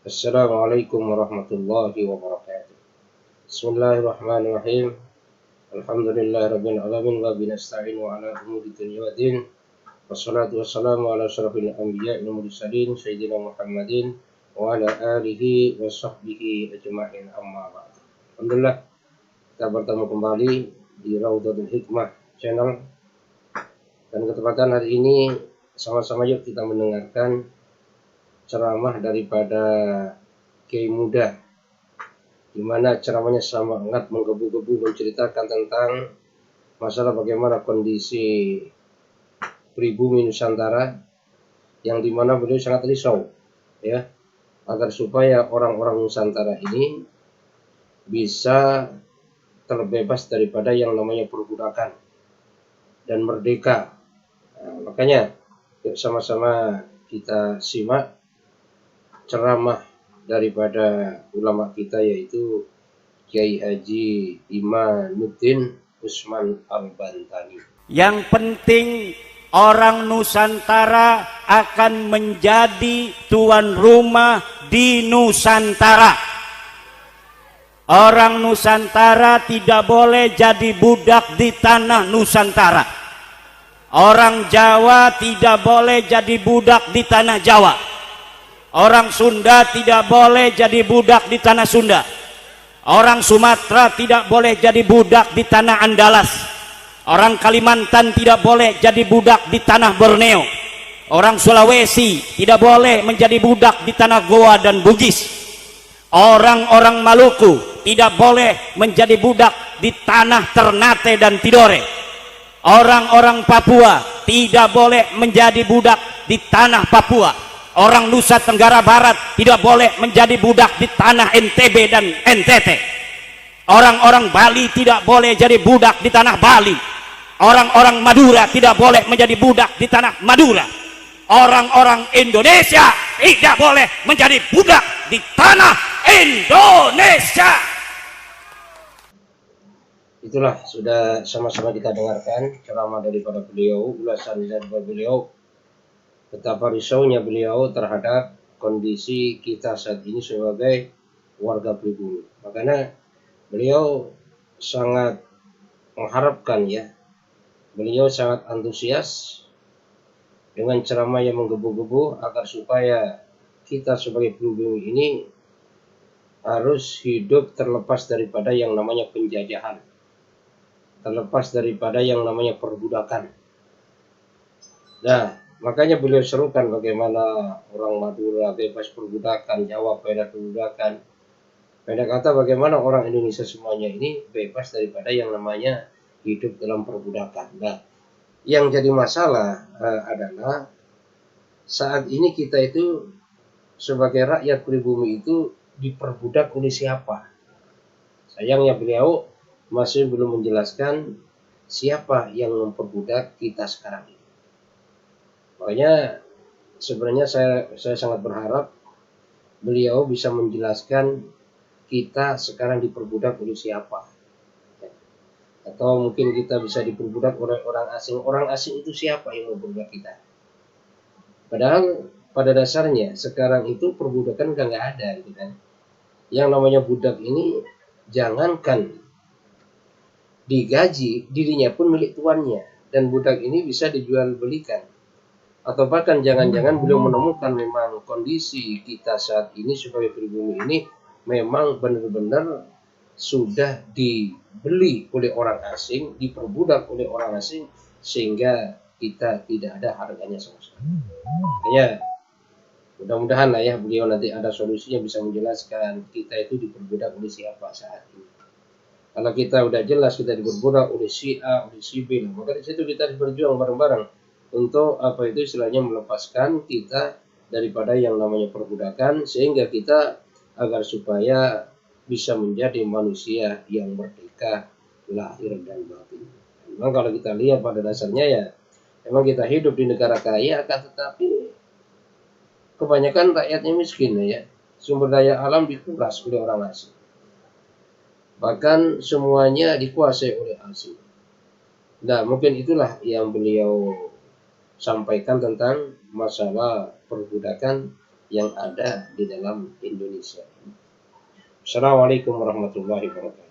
Assalamualaikum warahmatullahi wabarakatuh. Bismillahirrahmanirrahim. Alhamdulillahirabbil alamin wa binasta'inu ala umuri dunya waddin. Wassalatu wassalamu ala asyrafil anbiya'i wal mursalin sayyidina Muhammadin wa ala alihi wa sahbihi ajma'in amma ba'du. Alhamdulillah kita bertemu kembali di Raudhatul Hikmah channel, dan kesempatan hari ini sama-sama yuk kita mendengarkan ceramah daripada Kiai Muda, di mana ceramahnya sangat menggebu-gebu menceritakan tentang masalah bagaimana kondisi pribumi Nusantara, yang dimana beliau sangat risau ya, agar supaya orang-orang Nusantara ini bisa terbebas daripada yang namanya perbudakan dan merdeka. Nah, makanya yuk sama-sama kita simak ceramah daripada ulama kita, yaitu Kiai Haji Imanuddin Usman Al-Bantani. Yang penting orang Nusantara akan menjadi tuan rumah di Nusantara. Orang Nusantara tidak boleh jadi budak di tanah Nusantara. Orang Jawa tidak boleh jadi budak di tanah Jawa. Orang Sunda tidak boleh jadi budak di tanah Sunda. Orang Sumatera tidak boleh jadi budak di tanah Andalas. Orang Kalimantan tidak boleh jadi budak di tanah Borneo. Orang Sulawesi tidak boleh menjadi budak di tanah Goa dan Bugis. Orang-orang Maluku tidak boleh menjadi budak di tanah Ternate dan Tidore. Orang-orang Papua tidak boleh menjadi budak di tanah Papua. Orang Nusa Tenggara Barat tidak boleh menjadi budak di tanah NTB dan NTT. Orang-orang Bali tidak boleh jadi budak di tanah Bali. Orang-orang Madura tidak boleh menjadi budak di tanah Madura. Orang-orang Indonesia tidak boleh menjadi budak di tanah Indonesia. Itulah sudah sama-sama kita dengarkan ceramah daripada beliau, ulasan daripada beliau, betapa risaunya beliau terhadap kondisi kita saat ini sebagai warga pribumi. Makanya beliau sangat mengharapkan ya, beliau sangat antusias dengan ceramah yang menggebu-gebu agar supaya kita sebagai pribumi ini harus hidup terlepas daripada yang namanya penjajahan, terlepas daripada yang namanya perbudakan. Nah, makanya beliau serukan bagaimana orang Madura bebas perbudakan, Jawa bebas perbudakan. Pendek kata, bagaimana orang Indonesia semuanya ini bebas daripada yang namanya hidup dalam perbudakan. Nah, yang jadi masalah adalah saat ini kita itu sebagai rakyat pribumi itu diperbudak oleh siapa? Sayangnya beliau masih belum menjelaskan siapa yang memperbudak kita sekarang ini. Makanya sebenarnya saya sangat berharap beliau bisa menjelaskan kita sekarang diperbudak oleh siapa, atau mungkin kita bisa diperbudak oleh orang asing. Orang asing itu siapa yang memperbudak kita? Padahal pada dasarnya sekarang itu perbudakan nggak ada gitu kan. Yang namanya budak ini jangankan digaji, dirinya pun milik tuannya, dan budak ini bisa dijual belikan. Atau bahkan jangan-jangan beliau menemukan memang kondisi kita saat ini sebagai pribumi ini memang benar-benar sudah dibeli oleh orang asing, diperbudak oleh orang asing, sehingga kita tidak ada harganya sama sekali. Ya, mudah-mudahan lah ya beliau nanti ada solusinya, bisa menjelaskan kita itu diperbudak oleh siapa saat ini. Kalau kita udah jelas kita diperbudak oleh si A, oleh si B, maka di situ kita berjuang bareng-bareng untuk apa itu istilahnya melepaskan kita daripada yang namanya perbudakan, sehingga kita agar supaya bisa menjadi manusia yang merdeka lahir dan batin. Memang kalau kita lihat pada dasarnya ya, memang kita hidup di negara kaya, akan tetapi kebanyakan rakyatnya miskin ya. Sumber daya alam dikuras oleh orang asing. Bahkan semuanya dikuasai oleh asing. Nah, mungkin itulah yang beliau sampaikan tentang masalah perbudakan yang ada di dalam Indonesia. Assalamualaikum warahmatullahi wabarakatuh.